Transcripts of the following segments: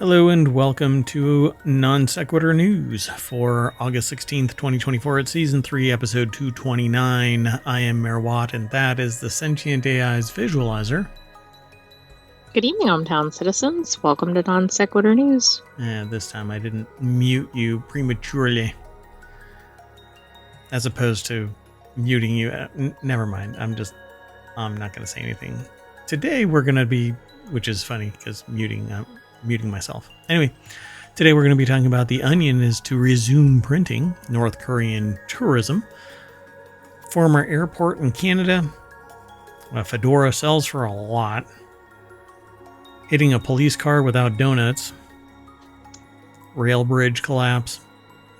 Hello and welcome to Non Sequitur News for August 16th, 2024 at Season 3, Episode 229. I am Mayor Watt, and that is the Sentient AI's visualizer. Good evening, ohmTown citizens. Welcome to Non Sequitur News. This time I didn't mute you prematurely, as opposed to muting you. Never mind. I'm not going to say anything. Today we're going to be, which is funny because muting myself. Anyway, today we're going to be talking about The Onion is to resume printing, North Korean tourism, former airport in Canada, Fedora sells for a lot, hitting a police car without donuts, rail bridge collapse,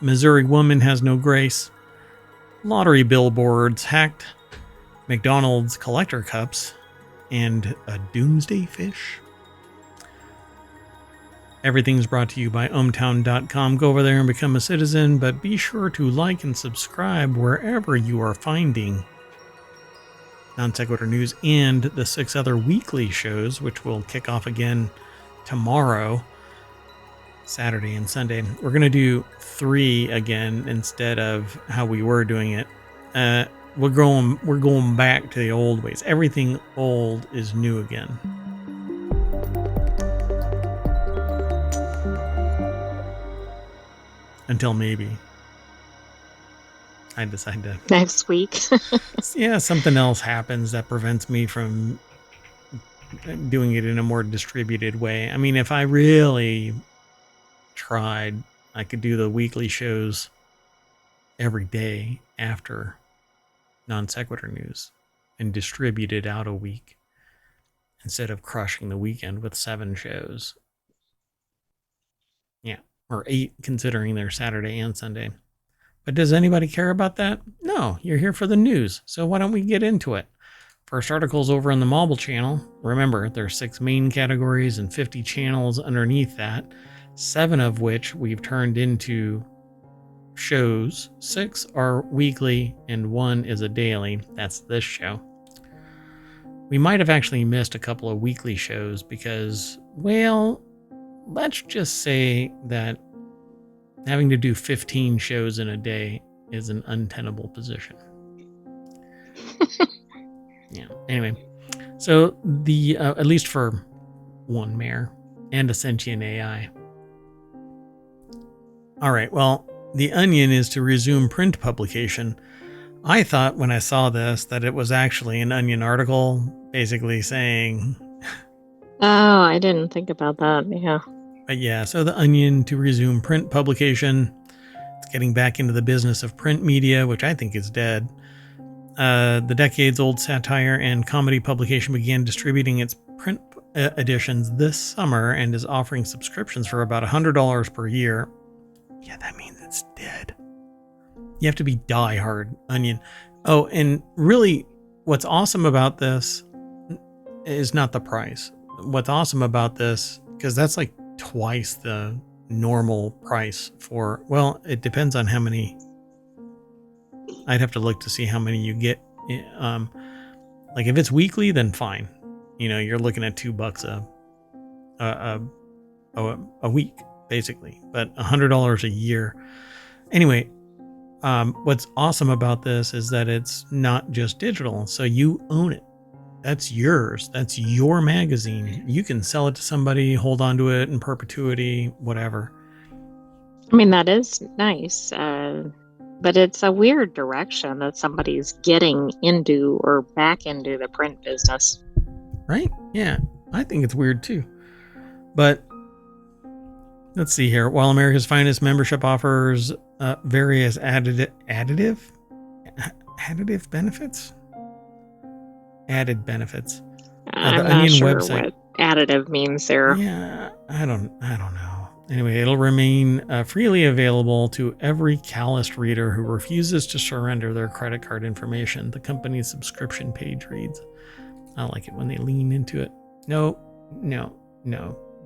Missouri woman has no grace, lottery billboards hacked, McDonald's collector cups, and a doomsday fish. Everything's brought to you by ohmTown.com. Go over there and become a citizen, but be sure to like and subscribe wherever you are finding Non Sequitur News and the 6 other weekly shows, which will kick off again tomorrow, Saturday and Sunday. We're going to do 3 again instead of how we were doing it. We're going back to the old ways. Everything old is new again. Until maybe I decide to... Next week. Yeah, something else happens that prevents me from doing it in a more distributed way. I mean, if I really tried, I could do the weekly shows every day after Non Sequitur News and distribute it out a week instead of crushing the weekend with 7 shows. Yeah. Or 8, considering they're Saturday and Sunday. But does anybody care about that? No, you're here for the news. So why don't we get into it? First article's over on the mobile channel. Remember, there's 6 main categories and 50 channels underneath that, 7 of which we've turned into shows. 6 are weekly and 1 is a daily. That's this show. We might have actually missed a couple of weekly shows because, well, let's just say that having to do 15 shows in a day is an untenable position. Yeah. Anyway, so the at least for one mayor and a sentient AI. All right. Well, The Onion is to resume print publication. I thought when I saw this that it was actually an Onion article, basically saying. Oh, I didn't think about that. Yeah. But yeah, so The Onion to resume print publication. It's getting back into the business of print media, which I think is dead. The decades-old satire and comedy publication began distributing its print editions this summer and is offering subscriptions for about $100 per year. Yeah, that means it's dead. You have to be diehard Onion. Oh, and really, what's awesome about this is not the price. What's awesome about this, because that's like twice the normal price for, well, it depends on how many. I'd have to look to see how many you get. Like if it's weekly, then fine. You know, you're looking at $2 a week, basically, but $100 a year. Anyway, what's awesome about this is that it's not just digital, so you own it. That's yours. That's your magazine. You can sell it to somebody, hold on to it in perpetuity, whatever. I mean, that is nice, but it's a weird direction that somebody's getting into or back into the print business. Right? Yeah, I think it's weird too. But let's see here. While America's Finest membership offers various additive benefits? Added benefits. I'm not sure what additive means there. Yeah, I don't know. Anyway, it'll remain freely available to every calloused reader who refuses to surrender their credit card information. The company's subscription page reads. I like it when they lean into it. No.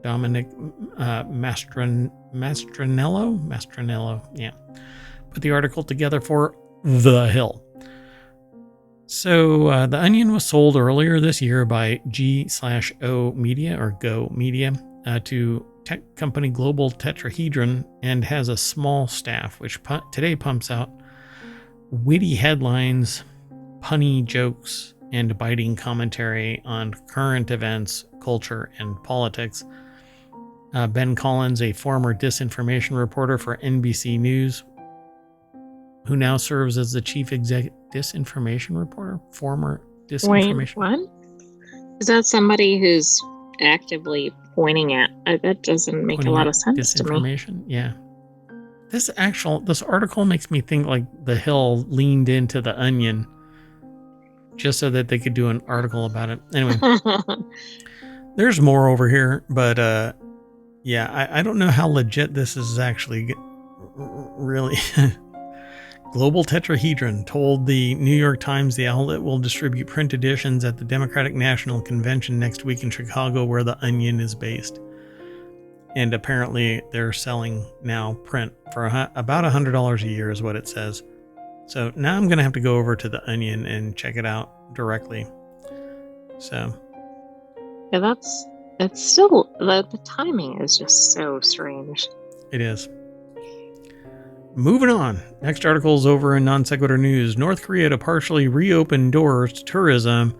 Dominic Mastranello. Yeah. Put the article together for The Hill. So The Onion was sold earlier this year by G/O Media or Go Media to tech company Global Tetrahedron and has a small staff, which today pumps out witty headlines, punny jokes, and biting commentary on current events, culture, and politics. Ben Collins, a former disinformation reporter for NBC News, who now serves as the chief disinformation reporter? Former disinformation? Wait, what? Is that somebody who's actively pointing at? That doesn't make a lot of sense to me. Disinformation, yeah. This article makes me think like The Hill leaned into The Onion just so that they could do an article about it. Anyway, there's more over here, but yeah, I don't know how legit this is actually really. Global Tetrahedron told the New York Times the outlet will distribute print editions at the Democratic National Convention next week in Chicago, where The Onion is based. And apparently they're selling now print for about $100 a year is what it says. So now I'm going to have to go over to The Onion and check it out directly. So. Yeah, that's still, the timing is just so strange. It is. Moving on. Next article is over in Non Sequitur News. North Korea to partially reopen doors to tourism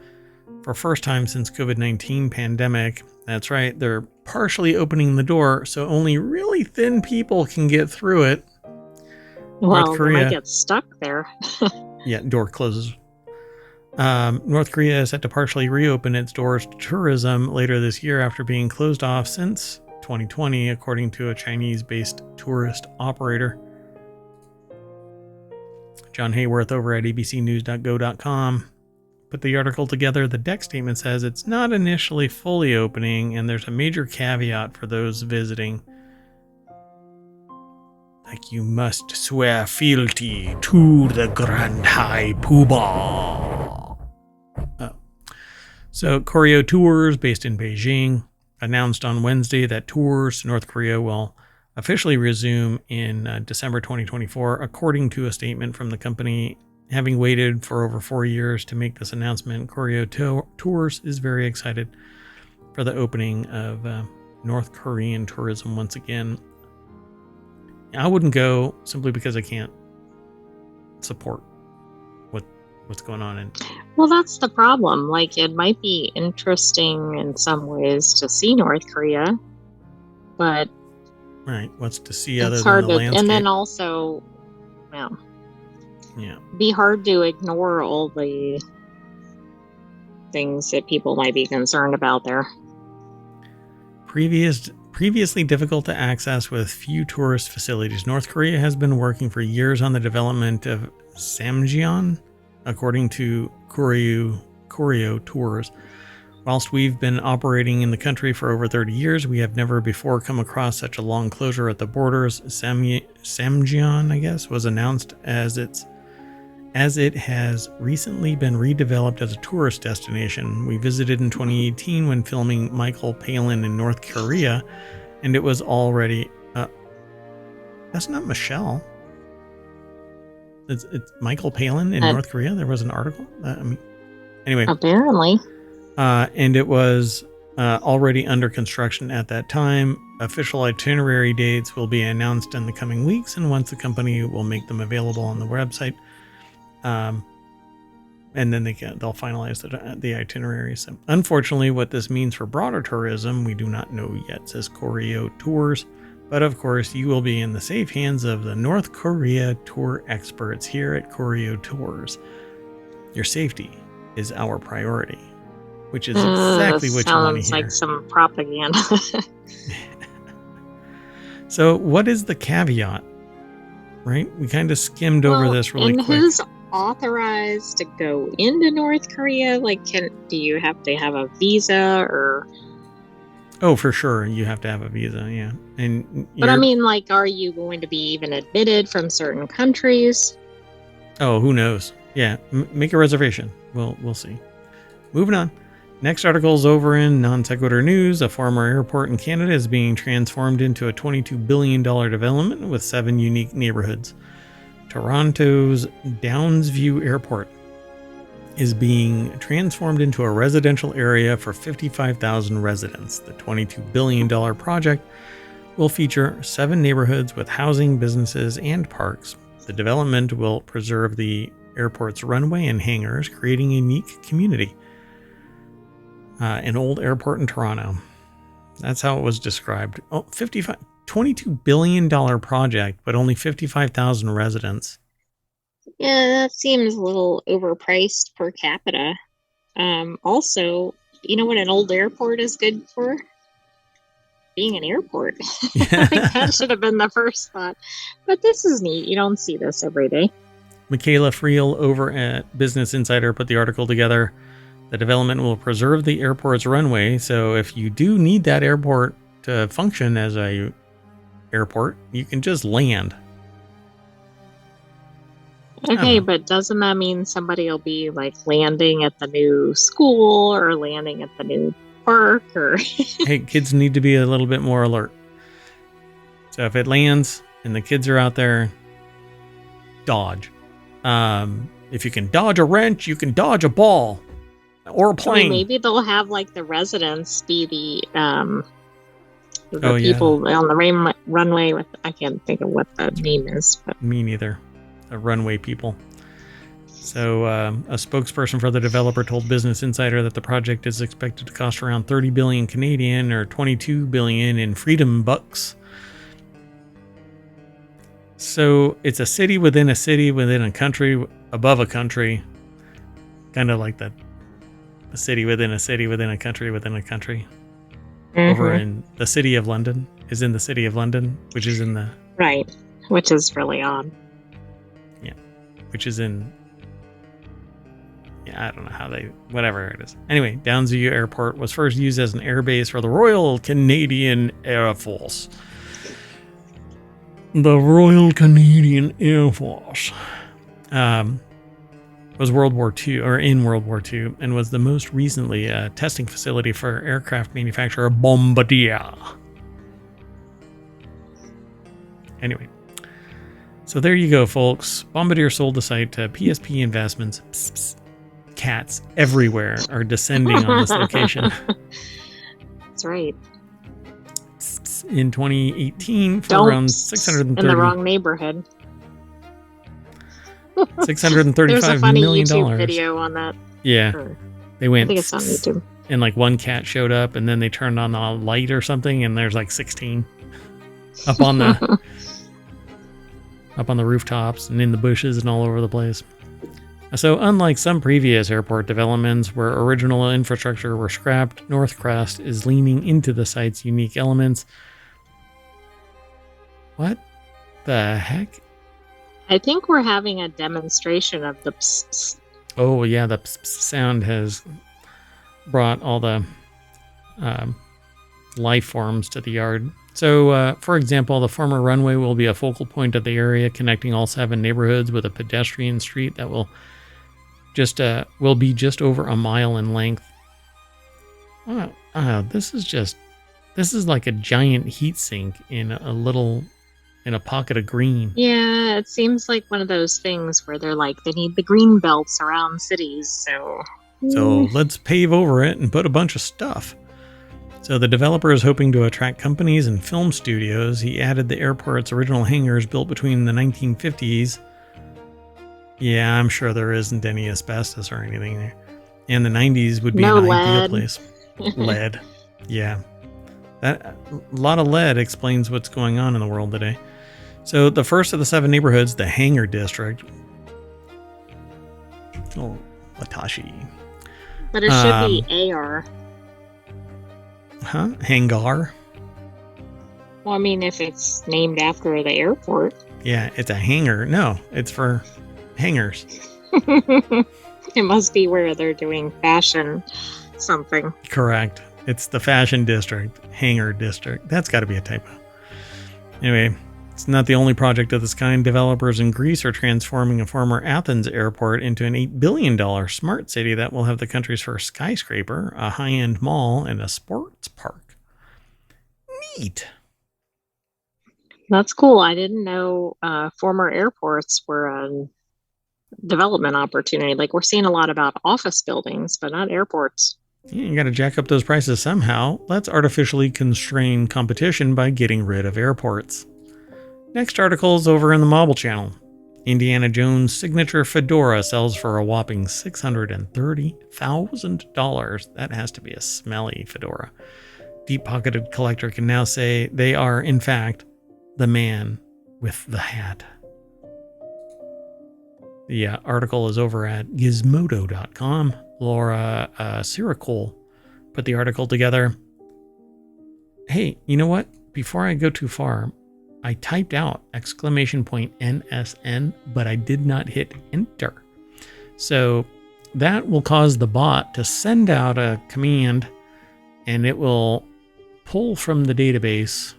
for first time since COVID-19 pandemic. That's right. They're partially opening the door so only really thin people can get through it. Well, North Korea, they might get stuck there. Yeah, door closes. North Korea is set to partially reopen its doors to tourism later this year after being closed off since 2020, according to a Chinese-based tourist operator. John Hayworth over at abcnews.go.com put the article together. The deck statement says it's not initially fully opening, and there's a major caveat for those visiting. Like, you must swear fealty to the Grand High Poobah. So, Koryo Tours, based in Beijing, announced on Wednesday that tours to North Korea will officially resume in December 2024, according to a statement from the company. Having waited for over 4 years to make this announcement, Koryo Tours is very excited for the opening of North Korean tourism once again. I wouldn't go simply because I can't support what's going on. Well, that's the problem. Like, it might be interesting in some ways to see North Korea, but right, what's to see other than the landscape? And then also, well, yeah, be hard to ignore all the things that people might be concerned about there. Previously difficult to access with few tourist facilities, North Korea has been working for years on the development of Samjeon, according to Koryo Tours. Whilst we've been operating in the country for over 30 years, we have never before come across such a long closure at the borders. Samjeon, I guess, was announced as it has recently been redeveloped as a tourist destination. We visited in 2018 when filming Michael Palin in North Korea, and it was already... that's not Michelle. It's Michael Palin in North Korea. There was an article. Anyway. Apparently. And it was already under construction at that time. Official itinerary dates will be announced in the coming weeks, and once the company will make them available on the website. And then they'll finalize the itineraries. So unfortunately, what this means for broader tourism, we do not know yet, says Koryo Tours. But of course, you will be in the safe hands of the North Korea tour experts here at Koryo Tours. Your safety is our priority, which is exactly what you want to hear. Sounds like some propaganda. So what is the caveat? Right? We kind of skimmed over this really quick. And who's authorized to go into North Korea? Like, do you have to have a visa or... Oh, for sure. You have to have a visa, yeah. But I mean, like, are you going to be even admitted from certain countries? Oh, who knows? Yeah, make a reservation. We'll see. Moving on. Next article is over in Non Sequitur News. A former airport in Canada is being transformed into a $22 billion development with 7 unique neighborhoods. Toronto's Downsview Airport is being transformed into a residential area for 55,000 residents. The $22 billion project will feature 7 neighborhoods with housing, businesses, and parks. The development will preserve the airport's runway and hangars, creating a unique community. An old airport in Toronto. That's how it was described. Oh, $22 billion project, but only 55,000 residents. Yeah, that seems a little overpriced per capita. Also, you know what an old airport is good for? Being an airport. Yeah. Like that should have been the first thought. But this is neat. You don't see this every day. Michaela Friel over at Business Insider put the article together. The development will preserve the airport's runway, so if you do need that airport to function as a airport, you can just land. Okay, but doesn't that mean somebody will be like landing at the new school or landing at the new park or Hey, kids need to be a little bit more alert. So if it lands and the kids are out there, dodge. If you can dodge a wrench, you can dodge a ball or a plane. maybe they'll have like the residents be the people on the runway with, I can't think of what the name is. But. Me neither. The runway people. So a spokesperson for the developer told Business Insider that the project is expected to cost around 30 billion Canadian or 22 billion in freedom bucks. So it's a city within a country above a country. Kind of like a city within a city within a country within a country. Mm-hmm. Over in the city of London is in the city of London, which is in the... Right, which is really odd. Yeah, which is in... Yeah, I don't know how they... Whatever it is. Anyway, Downsview Airport was first used as an airbase for the Royal Canadian Air Force. The Royal Canadian Air Force was World War II, or in World War II, and was the most recently a testing facility for aircraft manufacturer Bombardier. Anyway, so there you go, folks. Bombardier sold the site to PSP Investments. Psst, psst. Cats everywhere are descending on this location. That's right. In 2018 for around 630 in the wrong neighborhood. $635 There's a funny million. YouTube video on that. Yeah. They went, I think it's on YouTube. And like one cat showed up and then they turned on a light or something and there's like 16 up on the up on the rooftops and in the bushes and all over the place. So unlike some previous airport developments where original infrastructure were scrapped, Northcrest is leaning into the site's unique elements. What the heck? I think we're having a demonstration of the pss. Oh, yeah, the pss sound has brought all the life forms to the yard. So, for example, the former runway will be a focal point of the area, connecting all 7 neighborhoods with a pedestrian street that will be just over a mile in length. This is like a giant heat sink in a pocket of green. Yeah, it seems like one of those things where they're like, they need the green belts around cities, so let's pave over it and put a bunch of stuff. So the developer is hoping to attract companies and film studios. He added the airport's original hangars built between the 1950s. Yeah, I'm sure there isn't any asbestos or anything there. And the 90s would be an ideal place. Lead. Yeah. A lot of lead explains what's going on in the world today. So the first of the 7 neighborhoods, the Hangar District. Oh, Watashi. But it should be AR. Huh? Hangar? Well, I mean, if it's named after the airport. Yeah, it's a hangar. No, it's for hangars. It must be where they're doing fashion something. Correct. It's the Fashion District, Hangar District. That's got to be a typo. Anyway, it's not the only project of this kind. Developers in Greece are transforming a former Athens airport into an $8 billion smart city that will have the country's first skyscraper, a high-end mall, and a sports park. Neat. That's cool. I didn't know former airports were development opportunity. Like we're seeing a lot about office buildings, but not airports. Yeah, you got to jack up those prices somehow. Let's artificially constrain competition by getting rid of airports. Next article is over in the Mobile Channel. Indiana Jones' signature fedora sells for a whopping $630,000. That has to be a smelly fedora. Deep-pocketed collector can now say they are, in fact, the man with the hat. The article is over at gizmodo.com. Laura Siricole put the article together. Hey, you know what? Before I go too far, I typed out !NSN, but I did not hit enter. So that will cause the bot to send out a command, and it will pull from the database.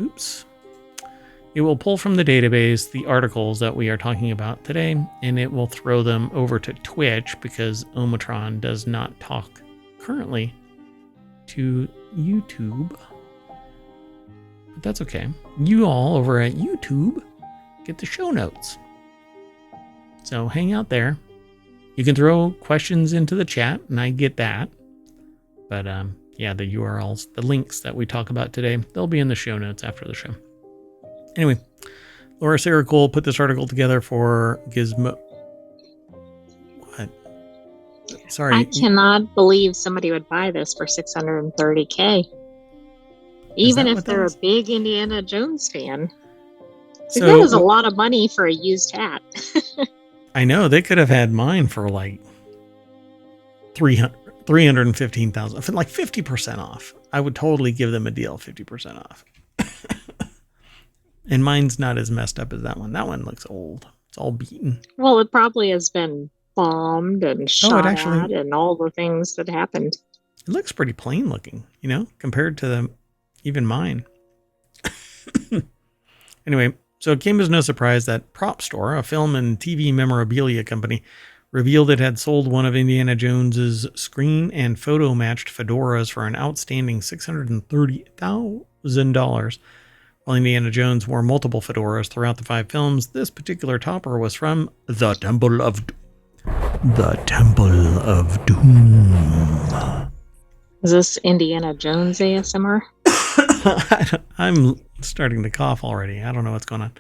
Oops. It will pull from the database the articles that we are talking about today, and it will throw them over to Twitch because ohmTown does not talk currently to YouTube. But that's okay. You all over at YouTube get the show notes. So hang out there. You can throw questions into the chat, and I get that. But yeah, the URLs, the links that we talk about today, they'll be in the show notes after the show. Anyway, Laura Siricole put this article together for Gizmo. What? Sorry. I cannot believe somebody would buy this for $630K. Even if they're a big Indiana Jones fan. So, that was a lot of money for a used hat. I know. They could have had mine for like $315,000. For like 50% off. I would totally give them a deal, 50% off. And mine's not as messed up as that one. That one looks old. It's all beaten. Well, it probably has been bombed and shot at and all the things that happened. It looks pretty plain looking, you know, compared to even mine. Anyway, so it came as no surprise that Prop Store, a film and TV memorabilia company, revealed it had sold one of Indiana Jones's screen and photo matched fedoras for an outstanding $630,000. While Indiana Jones wore multiple fedoras throughout the 5 films, this particular topper was from the Temple of Doom. Is this Indiana Jones ASMR? I'm starting to cough already. I don't know what's going on.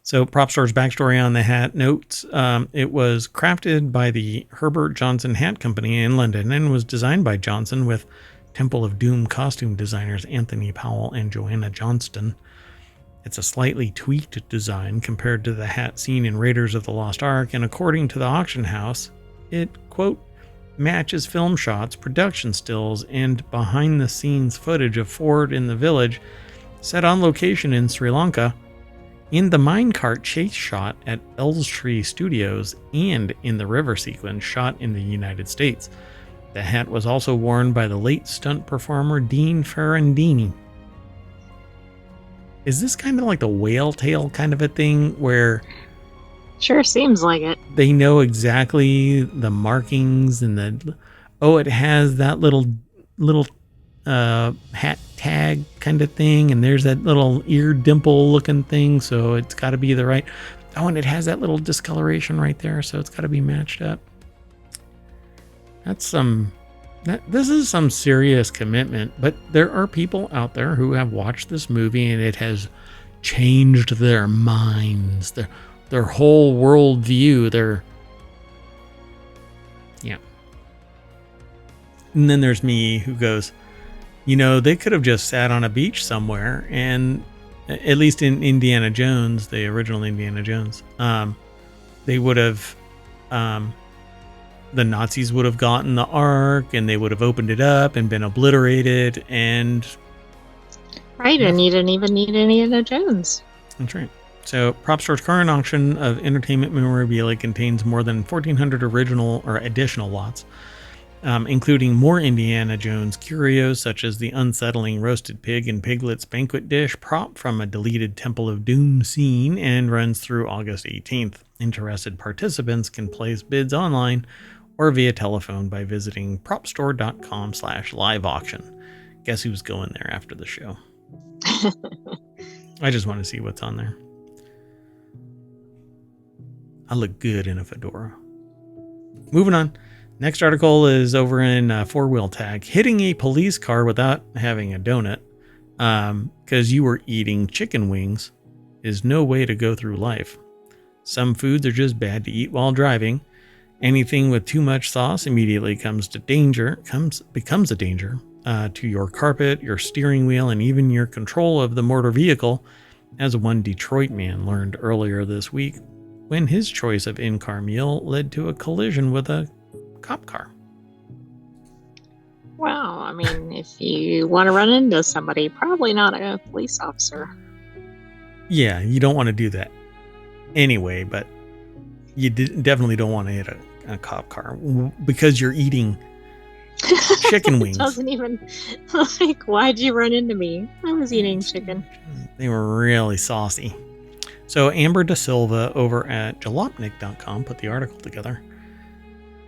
So Prop Store's backstory on the hat notes, it was crafted by the Herbert Johnson Hat Company in London and was designed by Johnson with Temple of Doom costume designers Anthony Powell and Joanna Johnston. It's a slightly tweaked design compared to the hat seen in Raiders of the Lost Ark, and according to the auction house, it, quote, matches film shots, production stills, and behind-the-scenes footage of Ford in the village set on location in Sri Lanka, in the minecart chase shot at Elstree Studios, and in the river sequence shot in the United States. The hat was also worn by the late stunt performer Dean Ferrandini. Is this kind of like the whale tail kind of a thing where... Sure seems like it. They know exactly the markings and the... Oh, it has that little hat tag kind of thing, and there's that little ear dimple looking thing, so it's got to be the right... Oh, and it has that little discoloration right there, so it's got to be matched up. That's some... This is some serious commitment, but there are people out there who have watched this movie and it has changed their minds, their whole worldview, yeah. And then there's me who goes, you know, they could have just sat on a beach somewhere, and at least in Indiana Jones, the original Indiana Jones, they would have, the Nazis would have gotten the Ark, and they would have opened it up and been obliterated, and... Right, and you didn't even need Indiana Jones. That's right. So, Prop Store's current auction of entertainment memorabilia contains more than 1,400 original or additional lots, including more Indiana Jones curios, such as the unsettling roasted pig and piglet's banquet dish prop from a deleted Temple of Doom scene, and runs through August 18th. Interested participants can place bids online or via telephone by visiting propstore.com/live auction. Guess who's going there after the show? I just want to see what's on there. I look good in a fedora. Moving on. Next article is over in four-wheel tag. Hitting a police car without having a donut because you were eating chicken wings is no way to go through life. Some foods are just bad to eat while driving. Anything with too much sauce immediately becomes a danger to your carpet, your steering wheel, and even your control of the motor vehicle, as one Detroit man learned earlier this week when his choice of in-car meal led to a collision with a cop car. Well, I mean, if you want to run into somebody, probably not a police officer. Yeah, you don't want to do that anyway, but you definitely don't want to hit a cop car because you're eating chicken wings. Doesn't even, like, why'd you run into me? I was eating chicken. They were really saucy. So Amber Da Silva over at jalopnik.com put the article together.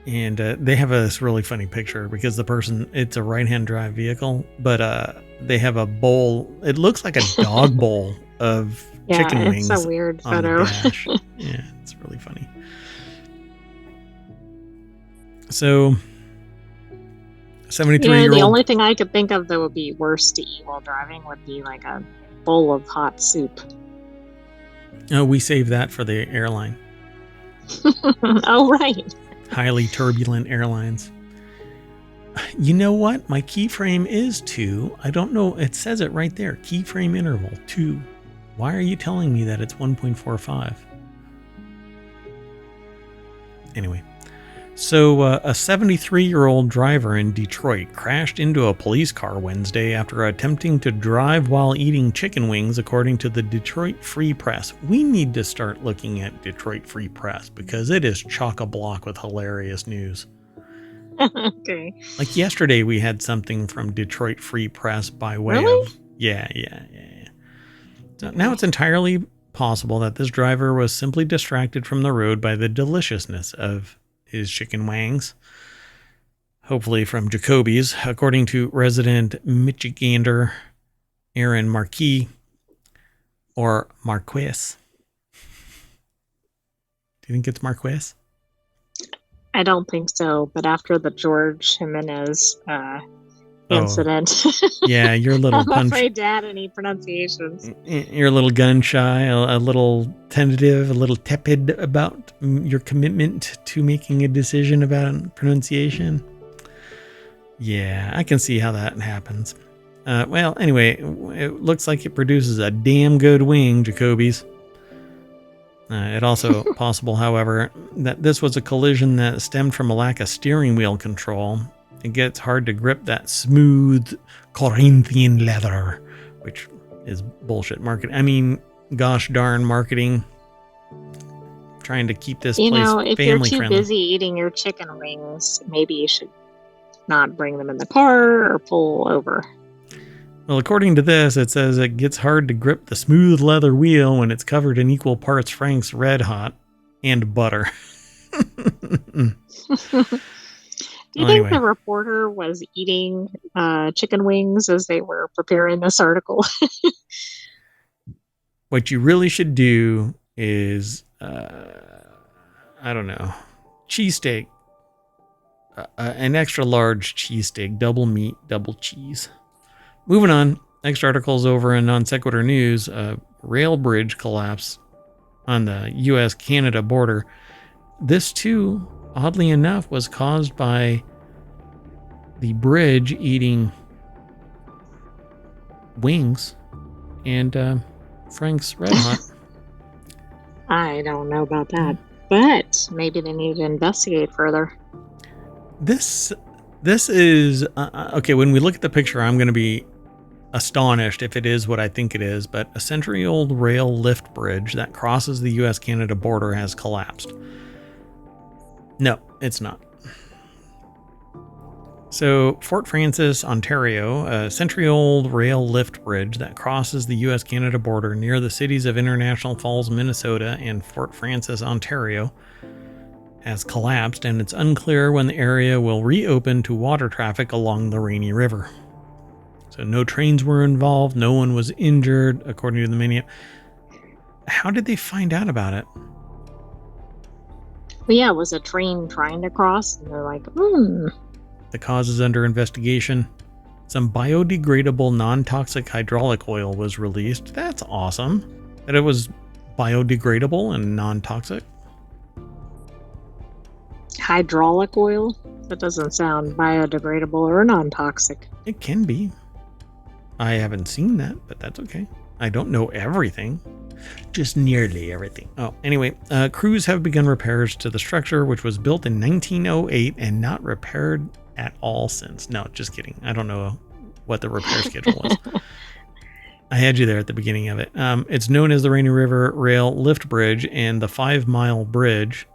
And they have this really funny picture because the person, it's a right-hand drive vehicle, but they have a bowl. It looks like a dog bowl of chicken wings. It's a weird photo. Yeah, it's really funny. So 73-year-old. The only thing I could think of that would be worse to eat while driving would be like a bowl of hot soup. Oh, we saved that for the airline. Oh, right. Highly turbulent airlines. You know what? My keyframe is 2. I don't know. It says it right there. Keyframe interval 2. Why are you telling me that it's 1.45? Anyway. So a 73-year-old driver in Detroit crashed into a police car Wednesday after attempting to drive while eating chicken wings, according to the Detroit Free Press. We need to start looking at Detroit Free Press because it is chock-a-block with hilarious news. Okay. Like yesterday, we had something from Detroit Free Press by way of... Yeah. So now it's entirely possible that this driver was simply distracted from the road by the deliciousness of his chicken wangs, hopefully from Jacoby's, according to resident Michigander Aaron Marquis, or Marquis. Do you think it's Marquis? I don't think so, but after the George Jimenez incident, yeah, you're a little I'm afraid to add any pronunciations. You're a little gun shy, a little tentative, a little tepid about your commitment to making a decision about pronunciation. Yeah, I can see how that happens. Well, anyway, it looks like it produces a damn good wing, Jacoby's. It also possible, however, that this was a collision that stemmed from a lack of steering wheel control. It gets hard to grip that smooth Corinthian leather, which is bullshit marketing. I mean, gosh darn marketing. Trying to keep this place family friendly. If you're too busy eating your chicken wings, maybe you should not bring them in the car or pull over. Well, according to this, it says it gets hard to grip the smooth leather wheel when it's covered in equal parts Frank's Red Hot and butter. Do you think the reporter was eating chicken wings as they were preparing this article? What you really should do is, I don't know, cheesesteak. An extra large cheesesteak, double meat, double cheese. Moving on, next article is over in Non Sequitur News. Rail bridge collapse on the U.S.-Canada border. This, too, oddly enough, was caused by the bridge eating wings and Frank's Red Hot. I don't know about that, but maybe they need to investigate further. This is okay. When we look at the picture, I'm going to be astonished if it is what I think it is, but a century-old rail lift bridge that crosses the U.S.-Canada border has collapsed. No, it's not. So, Fort Frances, Ontario, a century-old rail lift bridge that crosses the U.S.-Canada border near the cities of International Falls, Minnesota and Fort Frances, Ontario, has collapsed, and it's unclear when the area will reopen to water traffic along the Rainy River. So no trains were involved, no one was injured, according to the menu. How did they find out about it? But yeah, it was a train trying to cross, and they're like, The cause is under investigation. Some biodegradable non-toxic hydraulic oil was released. That's awesome. That it was biodegradable and non-toxic. hydraulic oil? That doesn't sound biodegradable or non-toxic. It can be. I haven't seen that, but that's okay. I don't know everything. Just nearly everything. Oh, anyway, crews have begun repairs to the structure, which was built in 1908 and not repaired at all since. No, just kidding. I don't know what the repair schedule was. I had you there at the beginning of it. It's known as the Rainy River Rail Lift Bridge and the 5 Mile Bridge,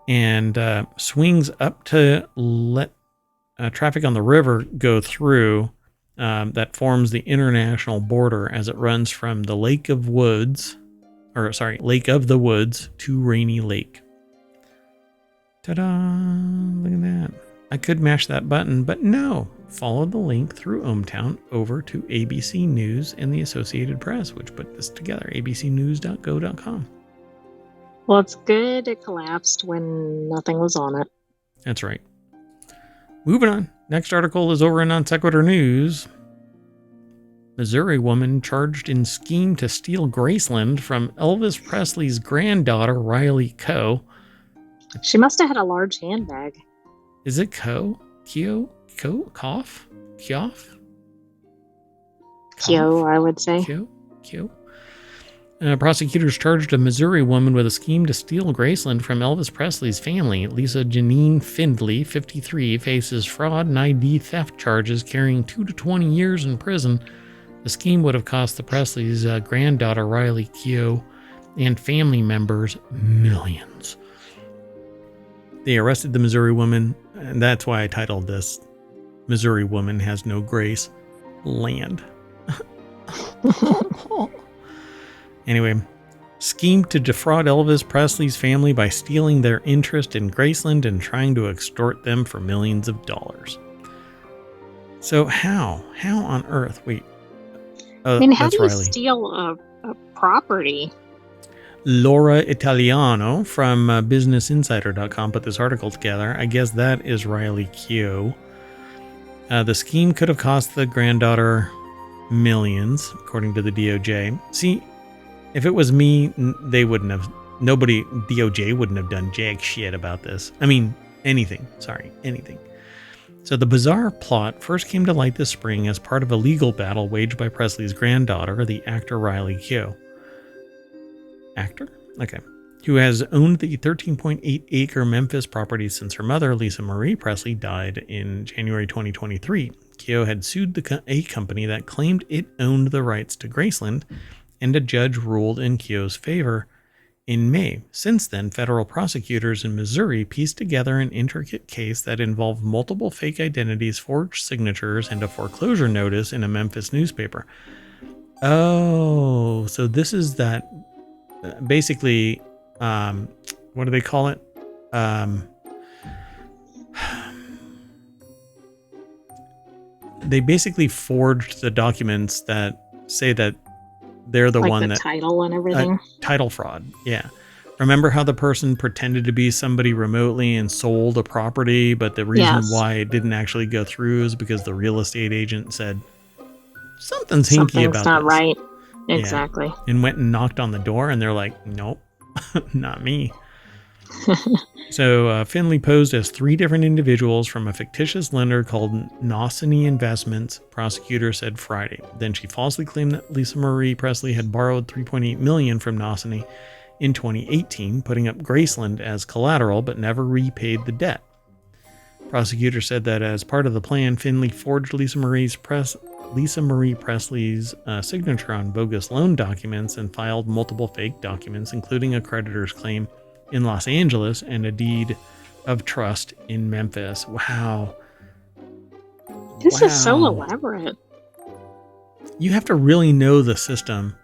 and swings up to let traffic on the river go through. That forms the international border as it runs from the Lake of the Woods to Rainy Lake. Ta-da! Look at that. I could mash that button, but no. Follow the link through ohmTown over to ABC News and the Associated Press, which put this together, abcnews.go.com. Well, it's good it collapsed when nothing was on it. That's right. Moving on. Next article is over in on Sequitur News. Missouri woman charged in scheme to steal Graceland from Elvis Presley's granddaughter, Riley Coe. She must have had a large handbag. Is it Coe? Cough? Kioff? Kyo, I would say. Kyo. Prosecutors charged a Missouri woman with a scheme to steal Graceland from Elvis Presley's family. Lisa Janine Findley, 53, faces fraud and ID theft charges carrying 2 to 20 years in prison. The scheme would have cost the Presleys' granddaughter, Riley Keough, and family members millions. They arrested the Missouri woman, and that's why I titled this, Missouri Woman Has No Grace. Land. Anyway, schemed to defraud Elvis Presley's family by stealing their interest in Graceland and trying to extort them for millions of dollars. So how on earth? Wait. I mean, how do you Riley. steal a property? Laura Italiano from BusinessInsider.com put this article together. I guess that is Riley Keough. The scheme could have cost the granddaughter millions, according to the DOJ. See, if it was me, they wouldn't have. DOJ wouldn't have done jack shit about this. I mean, anything. So the bizarre plot first came to light this spring as part of a legal battle waged by Presley's granddaughter, the actor Riley Keough. Actor? Okay. Who has owned the 13.8-acre Memphis property since her mother, Lisa Marie Presley, died in January 2023. Keough had sued a company that claimed it owned the rights to Graceland, and a judge ruled in Keough's favor in May. Since then, federal prosecutors in Missouri pieced together an intricate case that involved multiple fake identities, forged signatures, and a foreclosure notice in a Memphis newspaper. Oh, so this is that, basically, what do they call it? They basically forged the documents that say that they're the one that title and everything. Title fraud. Yeah. Remember how the person pretended to be somebody remotely and sold a property, but the reason why it didn't actually go through is because the real estate agent said something's hinky about this. Something's not right. Exactly. Yeah. And went and knocked on the door, and they're like, nope, not me. So Finley posed as 3 different individuals from a fictitious lender called Nosany Investments, prosecutors said Friday. Then she falsely claimed that Lisa Marie Presley had borrowed $3.8 million from Nosany in 2018, putting up Graceland as collateral, but never repaid the debt. Prosecutors said that as part of the plan, Finley forged Lisa Marie Presley's signature on bogus loan documents and filed multiple fake documents, including a creditor's claim in Los Angeles and a deed of trust in Memphis. Wow. This is so elaborate. You have to really know the system,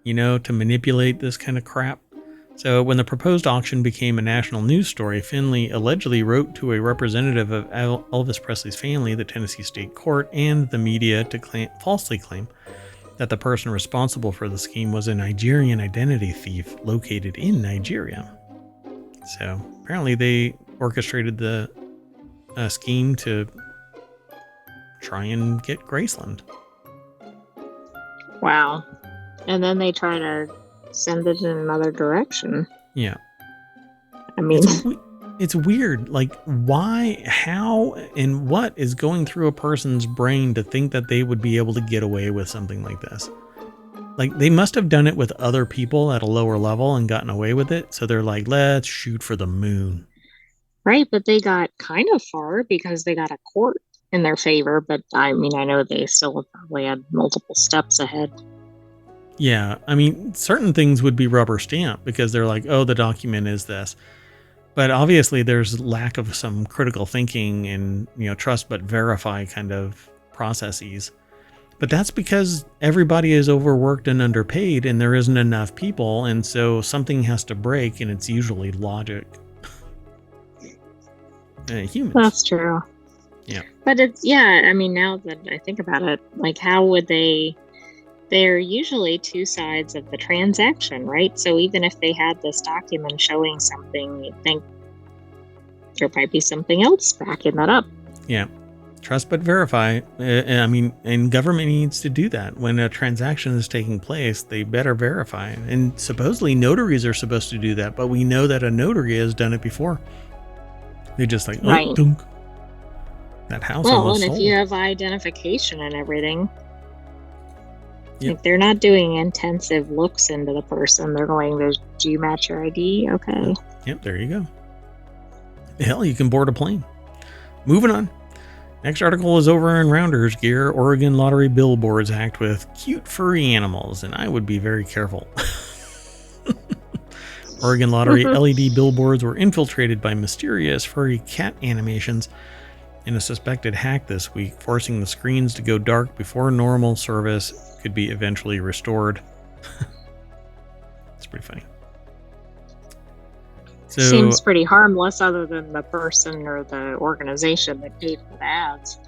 to manipulate this kind of crap. So when the proposed auction became a national news story, Finley allegedly wrote to a representative of Elvis Presley's family, the Tennessee State Court, and the media to falsely claim that the person responsible for the scheme was a Nigerian identity thief located in Nigeria. So apparently they orchestrated the scheme to try and get Graceland. Wow. And then they try to send it in another direction. Yeah. I mean, it's weird. Like, why, how, and what is going through a person's brain to think that they would be able to get away with something like this? Like, they must have done it with other people at a lower level and gotten away with it. So they're like, let's shoot for the moon. right, but they got kind of far because they got a court in their favor. But I mean, I know they still probably had multiple steps ahead. Yeah, I mean, certain things would be rubber stamped because they're like, oh, the document is this. But obviously there's lack of some critical thinking and, trust but verify kind of processes. But that's because everybody is overworked and underpaid and there isn't enough people. And so something has to break, and it's usually logic. Humans. That's true. Yeah. But I mean, now that I think about it, like, how would they're usually two sides of the transaction, right? So even if they had this document showing something, you'd think there might be something else backing that up. Yeah. Trust but verify. I mean, and government needs to do that. When a transaction is taking place, they better verify. And supposedly notaries are supposed to do that, but we know that a notary has done it before. They just like, oh, right. Dunk. That house. Well, and sold. if you have identification and everything, yep. Like, they're not doing intensive looks into the person. They're going, do you match your ID? Okay. Yep, there you go. Hell, you can board a plane. Moving on. Next article is over in Rounders Gear. Oregon Lottery billboards act with cute furry animals, and I would be very careful. Oregon Lottery LED billboards were infiltrated by mysterious furry cat animations in a suspected hack this week, forcing the screens to go dark before normal service could be eventually restored. It's pretty funny. So, seems pretty harmless, other than the person or the organization that paid for the ads.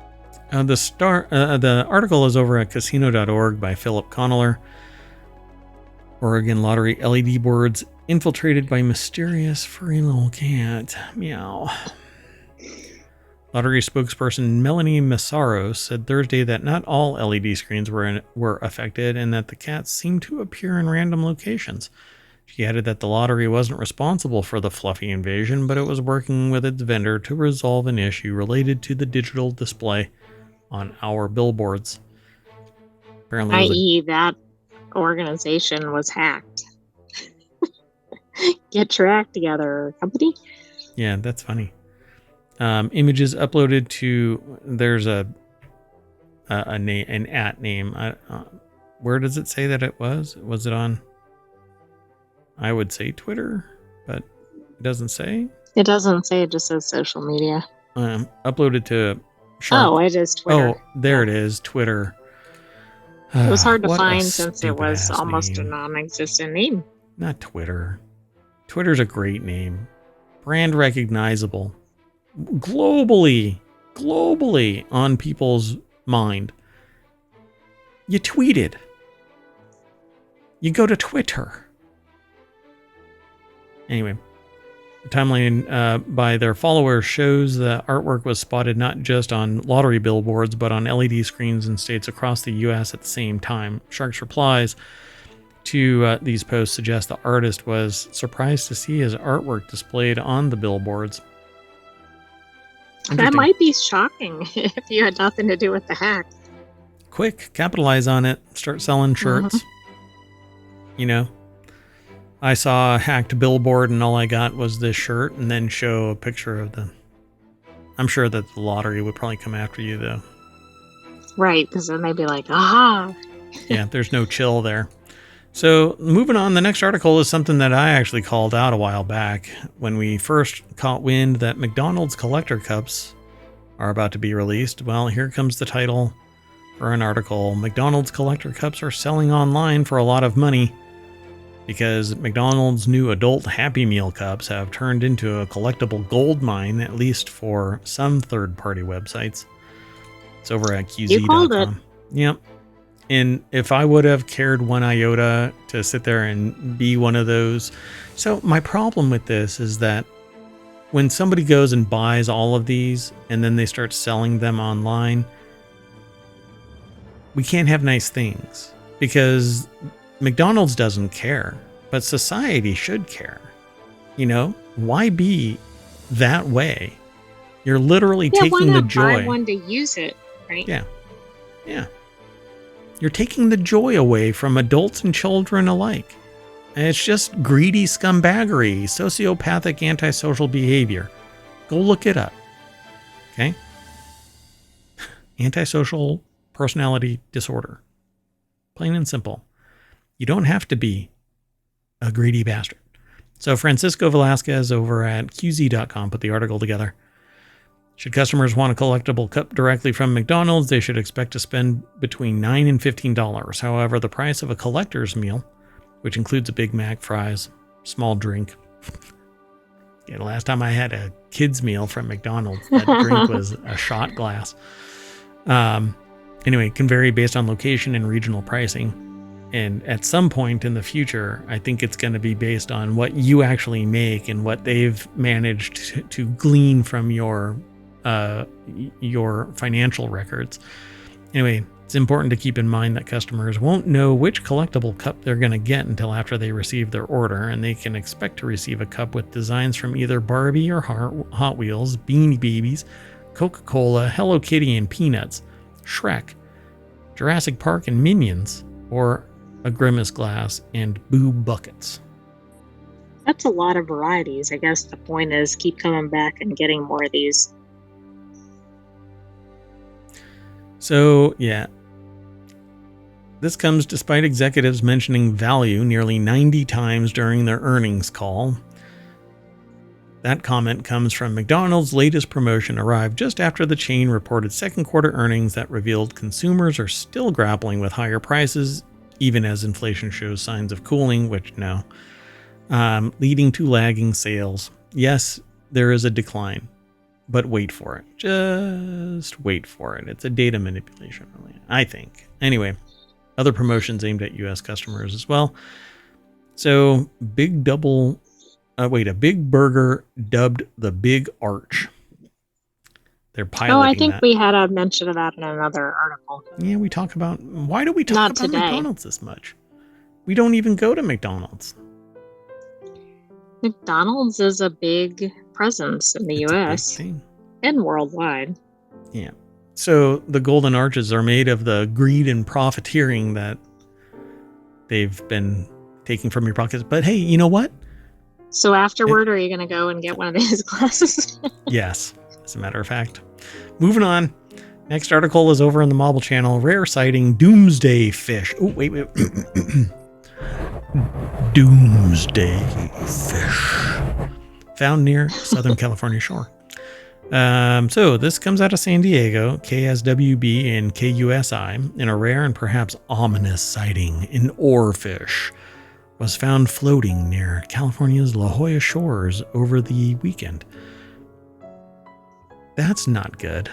The article is over at casino.org by Philip Conneller. Oregon Lottery LED boards infiltrated by mysterious furry little cat. Meow. Lottery spokesperson Melanie Massaros said Thursday that not all LED screens were affected and that the cats seemed to appear in random locations. She added that the lottery wasn't responsible for the fluffy invasion, but it was working with its vendor to resolve an issue related to the digital display on our billboards. Apparently, i.e., that organization was hacked. Get your act together, company. Yeah, that's funny. Images uploaded to there's an @name. Where does it say that it was? Was it on? I would say Twitter, but it doesn't say. It doesn't say. It just says social media. Uploaded to. Shark. Oh, it is Twitter. Oh, there it is, Twitter. It was hard to find since it was almost a non-existent name. Not Twitter. Twitter's a great name. Brand recognizable. Globally on people's mind. You tweeted. You go to Twitter. Anyway, the timeline by their followers shows the artwork was spotted not just on lottery billboards, but on LED screens in states across the U.S. at the same time. Shark's replies to these posts suggest the artist was surprised to see his artwork displayed on the billboards. That might be shocking if you had nothing to do with the hack. Quick, capitalize on it. Start selling shirts. I saw a hacked billboard and all I got was this shirt, and then show a picture of the... I'm sure that the lottery would probably come after you, though. Right, because then they'd be like, aha! Yeah, there's no chill there. So, moving on, the next article is something that I actually called out a while back when we first caught wind that McDonald's collector cups are about to be released. Well, here comes the title for an article. McDonald's collector cups are selling online for a lot of money, because McDonald's new adult Happy Meal cups have turned into a collectible gold mine, at least for some third-party websites. It's over at QZ.com. You called it. Yep. And if I would have cared one iota to sit there and be one of those... So my problem with this is that when somebody goes and buys all of these and then they start selling them online, we can't have nice things because McDonald's doesn't care, but society should care. You know, why be that way? You're literally taking the joy. Buy one to use it, right? Yeah. You're taking the joy away from adults and children alike. And it's just greedy scumbaggery, sociopathic antisocial behavior. Go look it up. Okay? Antisocial personality disorder. Plain and simple. You don't have to be a greedy bastard. So Francisco Velasquez over at QZ.com put the article together. Should customers want a collectible cup directly from McDonald's, they should expect to spend between $9 and $15. However, the price of a collector's meal, which includes a Big Mac, fries, small drink. Yeah, the last time I had a kid's meal from McDonald's, that drink was a shot glass. Anyway, it can vary based on location and regional pricing. And at some point in the future, I think it's going to be based on what you actually make and what they've managed to glean from your financial records. Anyway, it's important to keep in mind that customers won't know which collectible cup they're going to get until after they receive their order, and they can expect to receive a cup with designs from either Barbie or Hot Wheels, Beanie Babies, Coca-Cola, Hello Kitty and Peanuts, Shrek, Jurassic Park and Minions, or a Grimace glass and Boo buckets. That's a lot of varieties. I guess the point is keep coming back and getting more of these. So, yeah. This comes despite executives mentioning value nearly 90 times during their earnings call. That comment comes from McDonald's latest promotion arrived just after the chain reported second quarter earnings that revealed consumers are still grappling with higher prices, even as inflation shows signs of cooling, which no, leading to lagging sales. Yes, there is a decline, but wait for it. Just wait for it. It's a data manipulation, really, I think. Anyway, other promotions aimed at U.S. customers as well. So, a Big Burger dubbed the Big Arch. They're piloting I think that. we had a mention of that in another article. Yeah, we talk about... Why do we talk about McDonald's this much? We don't even go to McDonald's. McDonald's is a big presence in the U.S. and worldwide. Yeah. So the golden arches are made of the greed and profiteering that they've been taking from your pockets. But hey, you know what? So afterward, are you going to go and get one of these glasses? Yes, as a matter of fact. Moving on. Next article is over on the Mobile Channel. Rare sighting doomsday fish. Oh, wait. Doomsday fish. Found near Southern California shore. So this comes out of San Diego, KSWB and KUSI, in a rare and perhaps ominous sighting. An oarfish was found floating near California's La Jolla shores over the weekend. That's not good.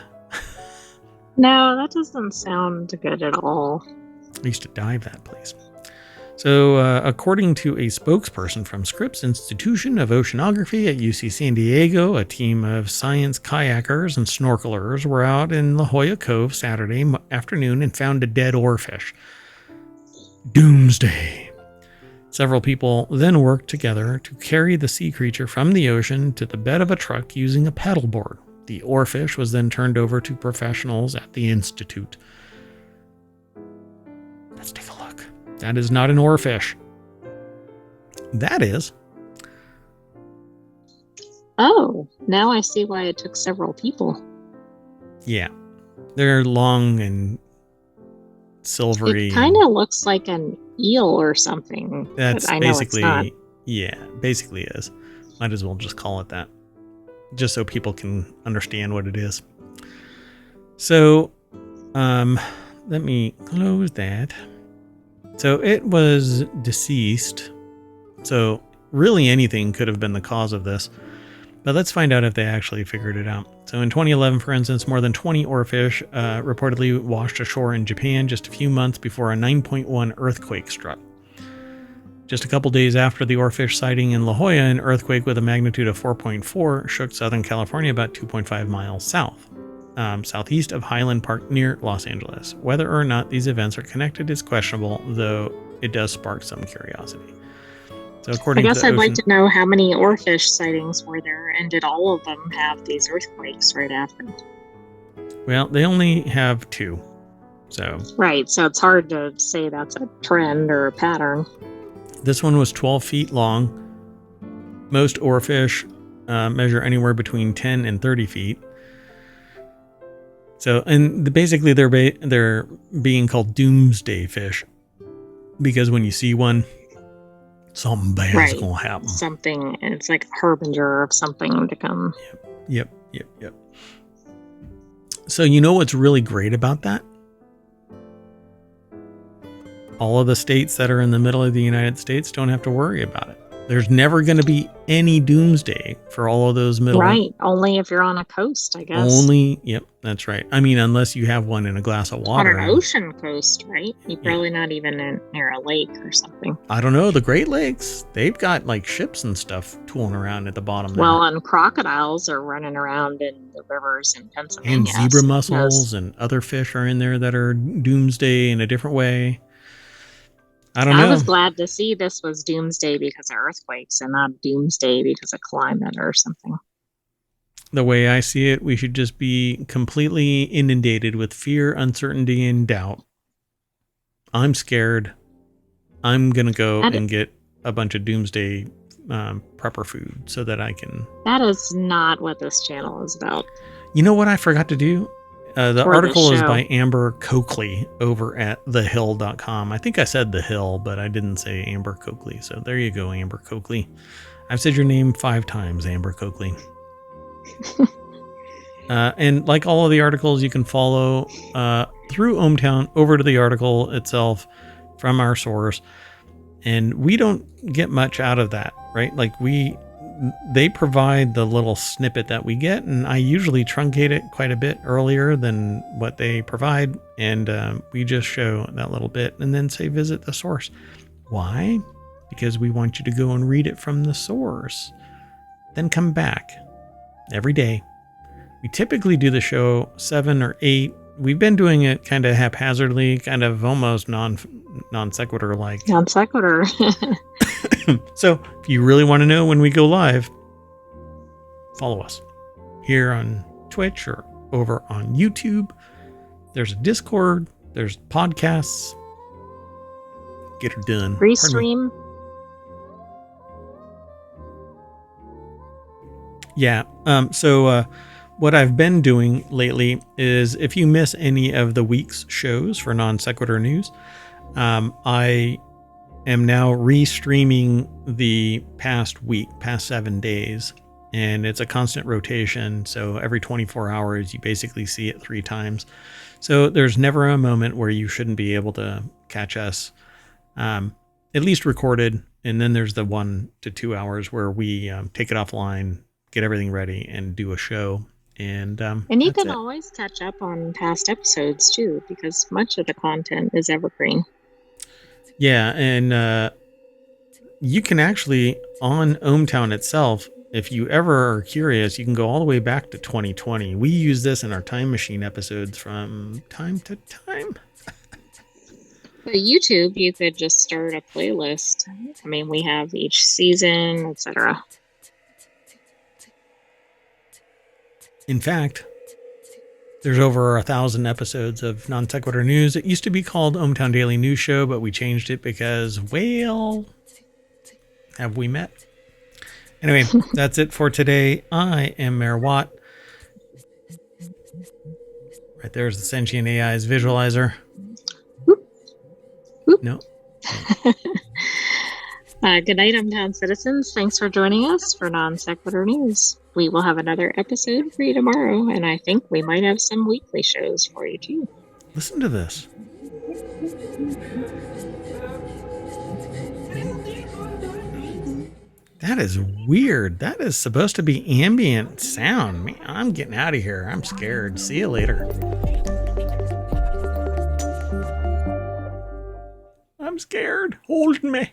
No, that doesn't sound good at all. I used to dive that place. So, according to a spokesperson from Scripps Institution of Oceanography at UC San Diego, a team of science kayakers and snorkelers were out in La Jolla Cove Saturday afternoon and found a dead oarfish. Doomsday. Several people then worked together to carry the sea creature from the ocean to the bed of a truck using a paddleboard. The oarfish was then turned over to professionals at the Institute. Let's take a look. That is not an oarfish. That is. Oh, now I see why it took several people. Yeah. They're long and silvery. It kind of looks like an eel or something. That's I know basically, it's not. Yeah, basically is. Might as well just call it that. Just so people can understand what it is. So, let me close that. So it was deceased. So really anything could have been the cause of this. But let's find out if they actually figured it out. So in 2011, for instance, more than 20 oarfish reportedly washed ashore in Japan just a few months before a 9.1 earthquake struck. Just a couple days after the oarfish sighting in La Jolla, an earthquake with a magnitude of 4.4 shook Southern California about 2.5 miles southeast of Highland Park near Los Angeles. Whether or not these events are connected is questionable, though it does spark some curiosity. So according I guess to the I'd like to know how many oarfish sightings were there, and did all of them have these earthquakes right after? Well, they only have 2. So Right, so it's hard to say that's a trend or a pattern. this one was 12 feet long. Most oarfish measure anywhere between 10 and 30 feet. So, and basically they're being called doomsday fish because when you see one, something bad's gonna happen. Something, it's like a harbinger of something to come. Yep. So you know what's really great about that? All of the states that are in the middle of the United States don't have to worry about it. There's never going to be any doomsday for all of those middle. Right. Only if you're on a coast, I guess. Yep, that's right. I mean, unless you have one in a glass of water. On an ocean coast, right? You're probably not even near a lake or something. I don't know. The Great Lakes, they've got like ships and stuff tooling around at the bottom there. Well, and crocodiles are running around in the rivers in Pennsylvania. And zebra mussels and other fish are in there that are doomsday in a different way. I don't know. I was glad to see this was doomsday because of earthquakes and not doomsday because of climate or something. The way I see it, we should just be completely inundated with fear, uncertainty, and doubt. I'm scared. I'm going to go and get a bunch of doomsday prepper food so that I can... That is not what this channel is about. You know what I forgot to do? The article is by Amber Coakley over at thehill.com. I think I said The Hill, but I didn't say Amber Coakley. So there you go, Amber Coakley. I've said your name 5 times, Amber Coakley. And like all of the articles, you can follow through ohmTown over to the article itself from our source. And we don't get much out of that, right? Like they provide the little snippet that we get, and I usually truncate it quite a bit earlier than what they provide, and we just show that little bit and then say visit the source. Why? Because we want you to go and read it from the source, then come back every day. We typically do the show 7 or 8. We've been doing it kind of haphazardly, kind of almost non sequitur like. Non sequitur. So if you really want to know when we go live, follow us here on Twitch or over on YouTube. There's a Discord. There's podcasts. Get her done. Restream. Yeah. So what I've been doing lately is if you miss any of the week's shows for non sequitur news, I am now restreaming the past 7 days, and it's a constant rotation. So every 24 hours, you basically see it 3 times. So there's never a moment where you shouldn't be able to catch us, at least recorded. And then there's the 1 to 2 hours where we take it offline, get everything ready, and do a show. And you can always catch up on past episodes too, because much of the content is evergreen. Yeah, and you can actually, on ohmTown itself, if you ever are curious, you can go all the way back to 2020. We use this in our Time Machine episodes from time to time. But YouTube, you could just start a playlist. I mean, we have each season, etc. In fact, there's over 1,000 episodes of Non Sequitur News. It used to be called ohmTown Daily News Show, but we changed it because, well, have we met? Anyway, that's it for today. I am Mayor Watt. Right there's the Sentient AI's visualizer. No. Good night, ohmTown citizens. Thanks for joining us for Non Sequitur News. We will have another episode for you tomorrow, and I think we might have some weekly shows for you too. Listen to this. That is weird. That is supposed to be ambient sound. Man, I'm getting out of here. I'm scared. See you later. I'm scared. Hold me.